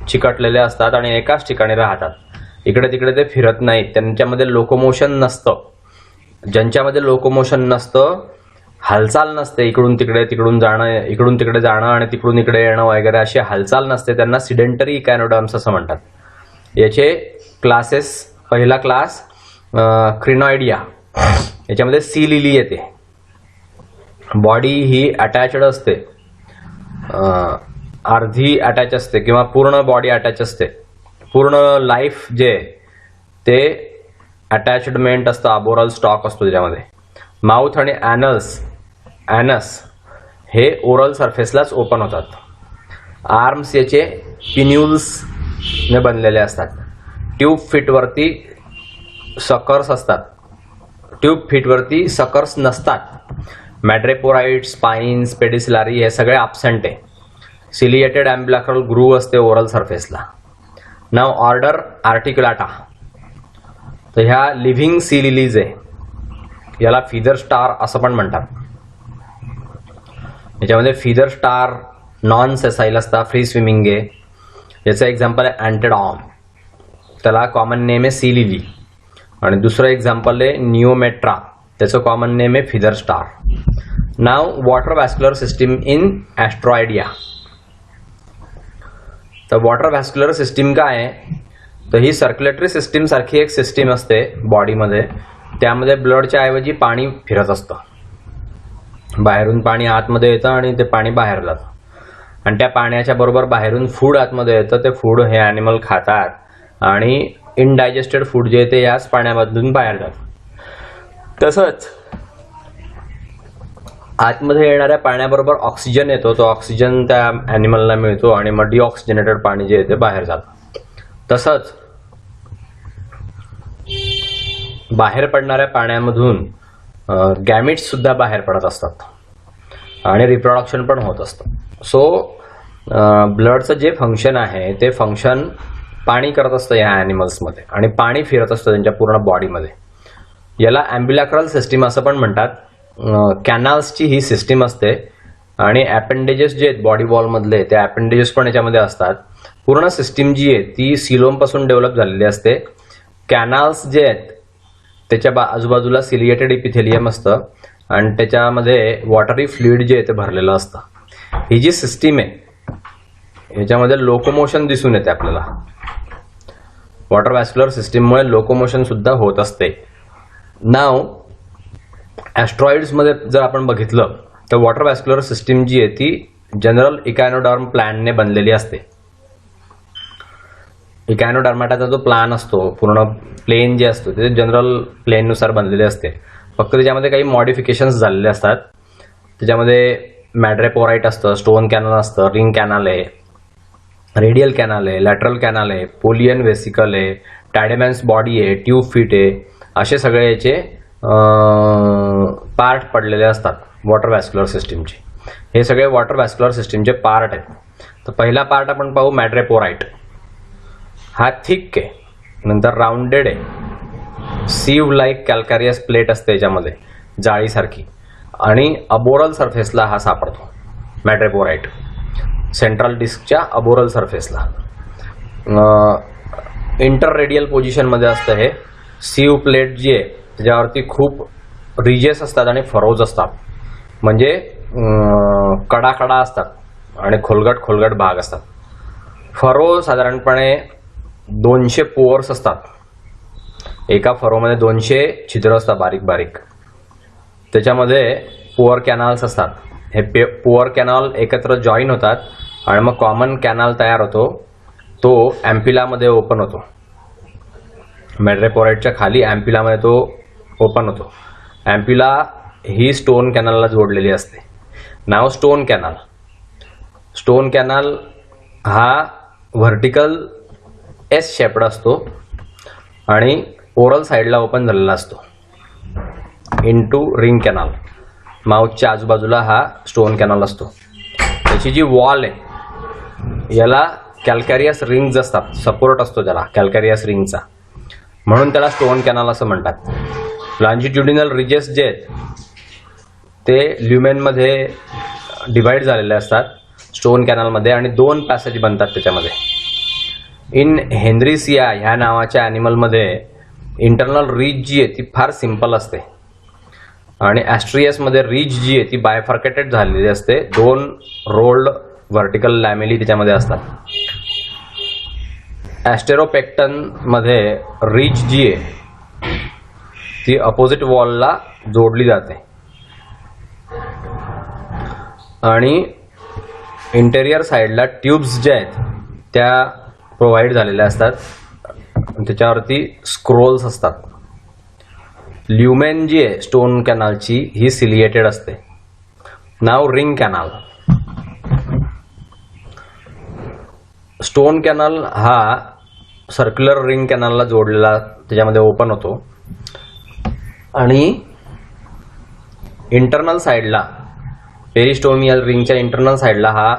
चिकटलेले असतात आणि एकाच ठिकाणी राहतात. इकडे तिकडे ते फिरत नाहीत, त्यांच्यामध्ये लोकोमोशन नसतं. ज्यांच्यामध्ये लोकोमोशन नसतं, हालचाल नसते, इकडून तिकडे जाणं आणि तिकडून इकडे येणं वगैरे अशी हालचाल नसते, त्यांना सिडेंटरी इकॅनोडर्म्स असं म्हणतात. याचे क्लासेस, पहिला क्लास क्रिनॉइडिया, याच्यामध्ये सी लिली येते. बॉडी ही अटॅचड असते, अर्धी अटॅच असते किंवा पूर्ण बॉडी अटॅच असते. पूर्ण लाईफ जे ते अटॅचमेंट असतं, अबोरल स्टॉक असतो त्याच्यामध्ये. माउथ आणि ॲनस हे ओरल सरफेसलाच ओपन होतात. आर्म्स याचे पिन्युल्सने बनलेले असतात. ट्यूब फिटवरती सकर्स असतात, ट्यूब फिटवरती सकर्स नसतात. मॅड्रेपोराइट, स्पाइन्स, पेडिसिलारी हे सगळे ॲब्सेंट आहे. सिलिएटेड ॲम्ब्युलॅक्रल ग्रूव्ह असते ओरल सरफेसला. नाव ऑर्डर आर्टिक्युलाटा. तर ह्या लिव्हिंग सी लिलीज आहे, याला फिदर स्टार असं पण म्हणतात. याच्यामध्ये फिदर स्टार नॉन सेसाईल असता, फ्री स्विमिंग आहे. याचं एक्झाम्पल आहे अँटेडॉम, त्याला कॉमन नेम आहे सी लिली. आणि दुसरं एक्झाम्पल आहे निओमेट्रा, त्याचं कॉमन नेम आहे फिदर स्टार. नाव water vascular system in Asteroidea. तर वॉटर व्हॅस्क्युलर सिस्टीम काय आहे, तर ही सर्क्युलेटरी सिस्टीम सारखी एक सिस्टीम असते बॉडीमध्ये. त्यामध्ये ब्लडच्या ऐवजी पाणी फिरत असतं. बाहेरून पाणी आतमध्ये येतं आणि ते पाणी बाहेर जातं, आणि त्या पाण्याच्या बरोबर बाहेरून फूड आतमध्ये येतं. ते फूड हे ॲनिमल खातात आणि इनडायजेस्टेड फूड जे ते याच पाण्यामधून बाहेर जातं. तसंच आतमध्ये येणाऱ्या पाण्याबरोबर ऑक्सिजन येतो, तो ऑक्सिजन त्या ॲनिमलला मिळतो आणि मग डिऑक्सिजनेटेड पाणी जे आहे ते बाहेर जातं. तसंच बाहेर पडणाऱ्या पाण्यामधून गॅमिट्स सुद्धा बाहेर पडत असतात आणि रिप्रोडक्शन पण होत असतं. सो ब्लडचं जे फंक्शन आहे ते फंक्शन पाणी करत असतं या ॲनिमल्समध्ये, आणि पाणी फिरत असतं त्यांच्या पूर्ण बॉडीमध्ये. याला ॲम्ब्युलॅक्रल सिस्टीम असं पण म्हणतात. कॅनाल्सची ही सिस्टीम असते आणि ॲपेंडेजेस जे आहेत बॉडी वॉलमधले, ते ॲपेंडेजेस पण याच्यामध्ये असतात. पूर्ण सिस्टीम जी आहे ती सिलोमपासून डेव्हलप झालेली असते. कॅनाल्स जे आहेत त्याच्या आजूबाजूला सिलिएटेड इपिथेलियम असतं आणि त्याच्यामध्ये वॉटरी फ्लुइड जे आहे ते भरलेलं असतं. ही जी सिस्टीम आहे याच्यामध्ये लोकोमोशन दिसून येते आपल्याला. वॉटर व्हॅस्क्युलर सिस्टीममुळे लोकोमोशन सुद्धा होत असते. नाव ॲस्ट्रॉइड्समध्ये जर आपण बघितलं तर वॉटर व्हॅस्क्युलर सिस्टीम जी आहे ती जनरल इकॅनोडर्म प्लॅनने बनलेली असते. इकॅनोडर्मॅटाचा जो प्लॅन असतो, पूर्ण प्लेन जे असतो ते जनरल प्लेननुसार बनलेले असते. फक्त त्याच्यामध्ये काही मॉडिफिकेशन्स झालेले असतात. त्याच्यामध्ये मॅड्रेपोराइट असतं, स्टोन कॅनल असतं, रिंग कॅनल आहे, रेडियल कॅनल आहे, लॅटरल कॅनल आहे, पोलियन वेसिकल आहे, टायडेमॅन्स बॉडी आहे, ट्यूब फिट आहे. असे सगळे याचे पार्ट पडलेले असतात वॉटर व्हॅस्क्युलर सिस्टीमचे. हे सगळे वॉटर व्हॅस्क्युलर सिस्टीमचे पार्ट आहेत. तर पहिला पार्ट आपण पाहू मॅड्रेपोराइट. हा थिक आहे, नंतर राऊंडेड आहे, सीव लाईक कॅल्कारियस प्लेट असते याच्यामध्ये जाळीसारखी, आणि अबोरल सरफेसला हा सापडतो मॅड्रेपोराइट, सेंट्रल डिस्कच्या अबोरल सरफेसला. इंटर रेडियल पोझिशनमध्ये असतं हे. सीव प्लेट जी आहे त्याच्यावरती खूप रिजेस असतात आणि फरोज असतात, म्हणजे कडा असतात आणि खोलगट भाग असतात. फरो साधारणपणे 200 पोअर्स असतात. एका फरोमध्ये 200 छिद्र असतात बारीक. त्याच्यामध्ये पोअर कॅनल्स असतात. हे पोअर कॅनल एकत्र जॉईन होतात आणि मग कॉमन कॅनल तयार होतो, तो ॲम्पिलामध्ये ओपन होतो. मॅड्रेपोराइटच्या खाली ॲम्पिलामध्ये तो ओपन होतो. ॲम्पिला ही स्टोन कॅनलला जोडलेली असते. नाव स्टोन कॅनल. स्टोन कॅनल हा व्हर्टिकल एस शेप्ड असतो आणि ओरल साईडला ओपन झालेला असतो इनटू रिंग कॅनल. माउथच्या आजूबाजूला हा स्टोन कॅनल असतो. त्याची जी वॉल आहे याला कॅल्कॅरियस रिंग्ज असतात, सपोर्ट असतो त्याला कॅल्कॅरियस रिंगचा, म्हणून त्याला स्टोन कॅनल असं म्हणतात. लॉन्जिट्युडिनल रिजेस जे आहेत ते ल्युमेनमध्ये डिवाइड झालेले असतात स्टोन कॅनलमध्ये, आणि 2 पॅसेज बनतात त्याच्यामध्ये. इन हेनरिसिया ह्या नावाच्या ॲनिमलमध्ये इंटरनल रीच जी आहे ती फार सिंपल असते आणि ॲस्ट्रियसमध्ये रीच जी आहे ती बायफर्केटेड झालेली असते. 2 रोल्ड व्हर्टिकल लॅमेली त्याच्यामध्ये असतात. ॲस्टेरोपेक्टन मध्ये रीच जी आहे ती अपोजिट वॉलला जोडली जाते आणि इंटेरियर साईडला ट्यूब्स ज्या आहेत त्या प्रोव्हाइड झालेल्या असतात. त्याच्यावरती स्क्रोल्स असतात. ल्युमेन जी आहे स्टोन कॅनालची ही सिलिएटेड असते. नाव रिंग कॅनाल. स्टोन कॅनल हा सर्क्युलर रिंग कॅनलला जोडलेला त्याच्यामध्ये ओपन होतो आणि इंटरनल साईडला पेरिस्टोमियल रिंगच्या इंटरनल साईडला हा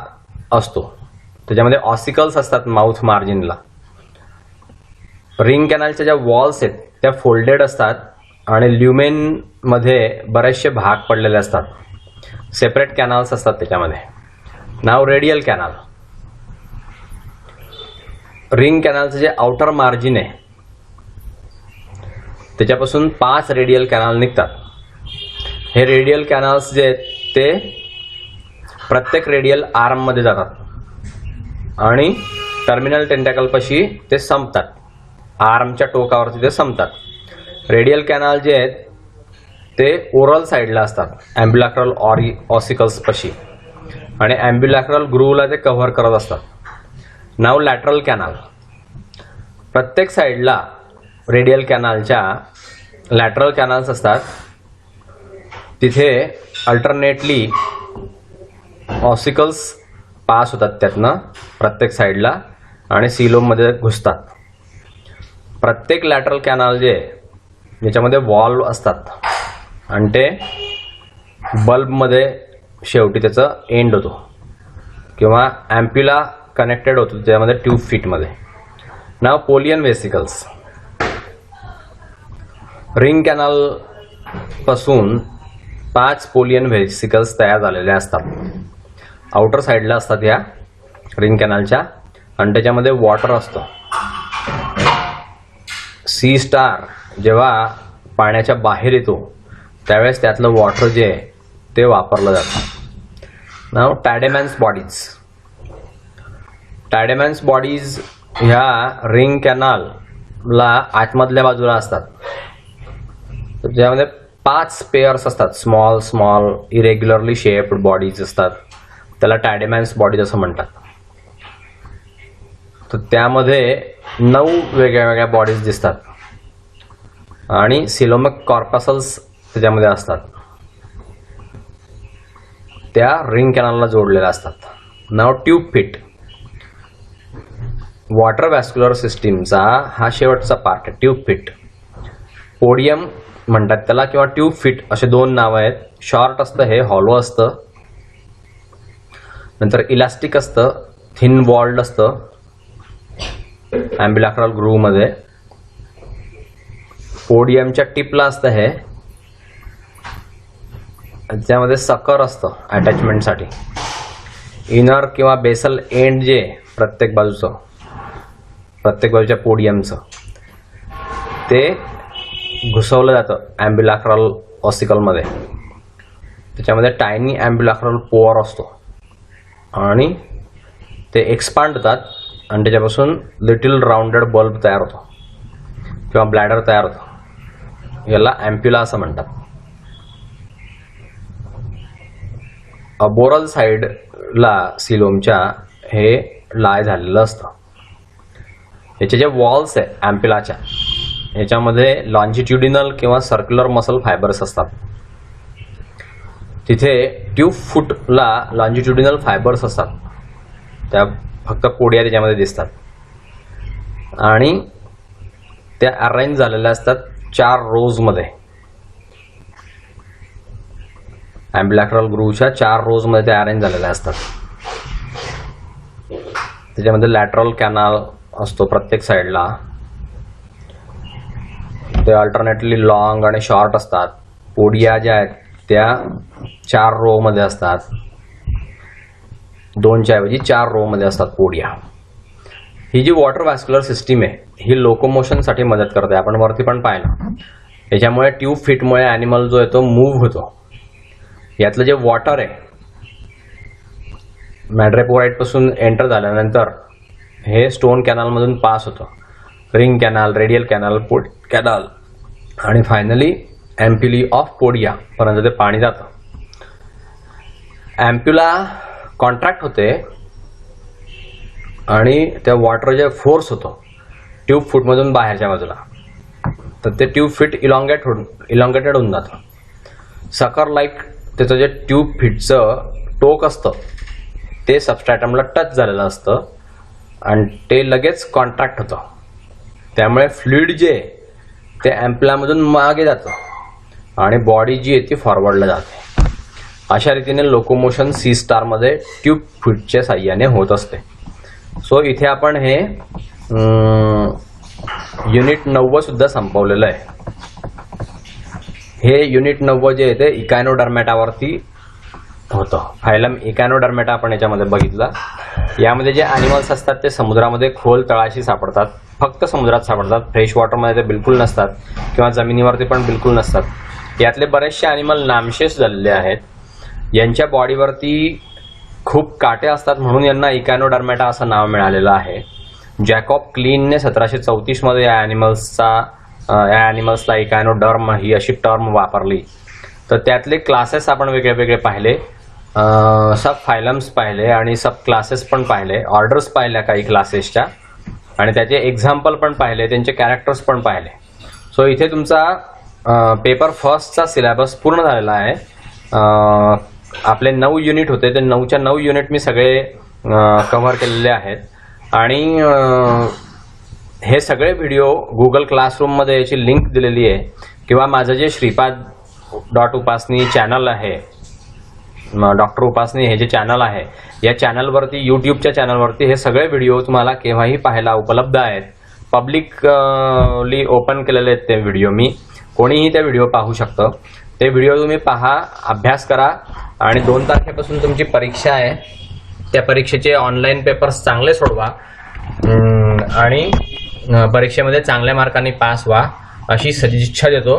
असतो. त्याच्यामध्ये ऑसिकल्स असतात माउथ मार्जिनला. रिंग कॅनलच्या ज्या वॉल्स आहेत त्या फोल्डेड असतात आणि ल्युमेनमध्ये बरेचसे भाग पडलेले असतात. सेपरेट कॅनल्स असतात त्याच्यामध्ये. नाव रेडियल कॅनल. रिंग कॅनलचं जे आउटर मार्जिन आहे त्याच्यापासून 5 रेडियल कॅनल निघतात. हे रेडियल कॅनल्स जे आहेत ते प्रत्येक रेडियल आर्ममध्ये जातात आणि टर्मिनल टेंटॅकलपाशी ते संपतात. आर्मच्या टोकावरती ते संपतात. रेडियल कॅनल जे आहेत ते ओरल साईडला असतात ॲम्ब्युलॅक्रल ऑसिकल्स पाशी आणि ॲम्ब्युलॅक्रल ग्रूवला ते कव्हर करत असतात. नाव लॅटरल कॅनल. प्रत्येक साईडला रेडियल कॅनलच्या लॅटरल कॅनल्स असतात. तिथे अल्टरनेटली ऑसिकल्स पास होतात त्यातनं प्रत्येक साईडला आणि सिलोममध्ये घुसतात. प्रत्येक लॅटरल कॅनल जे ज्याच्यामध्ये वॉल्व असतात आणि ते बल्बमध्ये शेवटी त्याचं एंड होतो किंवा ॲम्प्युला कनेक्टेड होतो त्यामध्ये ट्यूब फिटमध्ये. नाव पोलियन वेसिकल्स. रिंग कॅनल पासून 5 पोलियन वेसिकल्स तयार झालेले असतात. आउटर साईडला असतात या रिंग कॅनलच्या आणि त्याच्यामध्ये वॉटर असतं. सी स्टार जेव्हा पाण्याच्या बाहेर येतो त्यावेळेस त्यातलं वॉटर जे आहे ते वापरलं जातं. नाव टायडेमॅन्स बॉडीज. टायडेमॅन्स बॉडीज ह्या रिंग कॅनलला आतमधल्या बाजूला असतात. ज्यामध्ये 5 पेअर्स असतात. स्मॉल स्मॉल इरेग्युलरली शेप्ड बॉडीज असतात. त्याला टायडेमॅन्स बॉडीज असं म्हणतात. तर त्यामध्ये 9 वेगळ्या वेगळ्या बॉडीज दिसतात आणि सिलोमिक कॉर्पसल्स त्याच्यामध्ये असतात. त्या रिंग कॅनलला जोडलेल्या असतात. नाव ट्यूब फिट. वॉटर वॅस्क्युलर सिस्टीमचा हा शेवटचा पार्ट आहे ट्यूब फिट. पोडियम म्हणतात त्याला किंवा ट्यूब फिट असे 2 नावं आहेत. शॉर्ट असतं, हे हॉलो असतं. नंतर इलास्टिक असतं, थिन वॉल्ड असतं ॲम्ब्युलॅक्रल ग्रूवमध्ये. पोडियमच्या टिपला असतं हे. त्यामध्ये सकर असतं अटॅचमेंटसाठी. इनर किंवा बेसल एंड जे प्रत्येक बाजूच्या पोडियमचं ते घुसवलं जातं ॲम्ब्युलॅक्रल ऑसिकलमध्ये. त्याच्यामध्ये टायनी ॲम्ब्युलॅक्रल पोअर असतो आणि ते एक्सपांड होतात आणि त्याच्यापासून लिटिल राऊंडेड बल्ब तयार होतो किंवा ब्लॅडर तयार होतो. याला ॲम्प्युला असं म्हणतात. बोरल साईडला सिलोमच्या हे लाय झालेलं असतं. याचे जे वॉल्स आहे ॲम्प्युलाच्या याच्यामध्ये लॉन्जिट्युडिनल किंवा सर्क्युलर मसल फायबर्स असतात. तिथे ट्यूब फुटला लॉन्जिट्युडिनल फायबर्स असतात. त्या फक्त पोडिया त्याच्यामध्ये दिसतात आणि त्या अरेंज झालेल्या असतात 4 रोजमध्ये. ॲम्ब्युलॅक्रल ग्रूवच्या 4 रोजमध्ये त्या अरेंज झालेल्या असतात. त्याच्यामध्ये लॅटरल कॅनल असतो प्रत्येक साईडला. ते अल्टरनेटली लॉंग आणि शॉर्ट असतात. पोडिया ज्या आहेत त्या 4 रो मध्ये असतात. 2च्या ऐवजी 4 रो मध्ये असतात पोडिया. ही जी वॉटर व्हॅस्क्युलर सिस्टीम आहे ही लोकोमोशनसाठी मदत करते. आपण वरती पण पाहिलं. याच्यामुळे ट्यूब फिटमुळे ॲनिमल जो आहे तो मूव्ह होतो. यातलं जे वॉटर आहे मॅड्रेपोराइट पासून एंटर झाल्यानंतर हे स्टोन कॅनलमधून पास होतं. रिंग कॅनल, रेडियल कॅनल, पोट कॅनल आणि फायनली एम्प्युली ऑफ पोडिया पर्यंत ते पाणी जातं. एम्प्युला कॉन्ट्रॅक्ट होते आणि त्या वॉटर जे फोर्स होतो ट्यूब फूटमधून बाहेरच्या बाजूला, तर ते ट्यूब फिट इलॉंगेटेड होऊन जातं. सकर लाईक त्याचं जे ट्यूब फिटचं टोक असतं ते सबस्ट्रॅटमला टच झालेलं असतं आणि ते लगेच कॉन्ट्रॅक्ट होतं. त्यामुळे फ्लुइड जे ते एम्प्युलामधून मागे जातं आणि बॉडी जी आहे ती फॉरवर्डला जाते. अशा रीतीने लोकोमोशन सी स्टारमध्ये ट्यूब फिटच्या साह्याने होत असते. सो इथे आपण हे युनिट 9 सुद्धा संपवलेलं आहे. हे युनिट 9 जे आहे ते इकायनोडर्मॅटावरती होतं. फायलम इकायनोडर्मॅटा आपण याच्यामध्ये बघितलं. यामध्ये जे ॲनिमल्स असतात ते समुद्रामध्ये खोल तळाशी सापडतात. फक्त समुद्रात सापडतात. फ्रेश वॉटरमध्ये ते बिलकुल नसतात किंवा जमिनीवरती पण बिलकुल नसतात. यातले बरेचसे ॲनिमल नामशेष झालेले आहेत. यांच्या बॉडीवरती खूप काटे असतात म्हणून यांना इकायनोडर्मॅटा असं नाव मिळालेलं आहे. जॅकॉब क्लीनने 1734 मध्ये या ॲनिमल्सला इकायनोडर्म ही अशी टर्म वापरली. तर त्यातले क्लासेस आपण वेगळे वेगळे पाहिले, सब फायलम्स पाहिले आणि सब क्लासेस पण पाहिले, ऑर्डर्स पाहिल्या काही क्लासेसच्या आणि त्याचे एक्झाम्पल पण पाहिले, त्यांचे कॅरेक्टर्स पण पाहिले. सो इथे तुमचा पेपर फर्स्टचा सिलेबस पूर्ण झालेला आहे. आपले 9 युनिट होते, ते 9च्या 9 युनिट मी सगळे कव्हर केलेले आहेत आणि हे सगळे व्हिडिओ गुगल क्लासरूममध्ये याची लिंक दिलेली आहे किंवा माझं जे श्रीपाद.उपासनी चॅनल आहे, डॉक्टर उपासनी हे जे चॅनल आहे या चॅनलवरती, यूट्यूबच्या चॅनलवरती हे सगळे व्हिडिओ तुम्हाला केव्हाही पाहायला उपलब्ध आहेत. पब्लिकली ओपन केलेले आहेत ते व्हिडिओ. मी कोणीही ते व्हिडिओ पाहू शकतं. ते व्हिडिओ तुम्ही पहा, अभ्यास करा आणि 2 तारखेपासून तुमची परीक्षा आहे. त्या परीक्षेचे ऑनलाईन पेपर्स चांगले सोडवा आणि परीक्षेमध्ये चांगल्या मार्कांनी पास व्हा अशी सदिच्छा देतो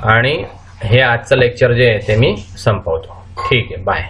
आणि हे आजचं लेक्चर जे आहे ते मी संपवतो. ठीक आहे, बाय.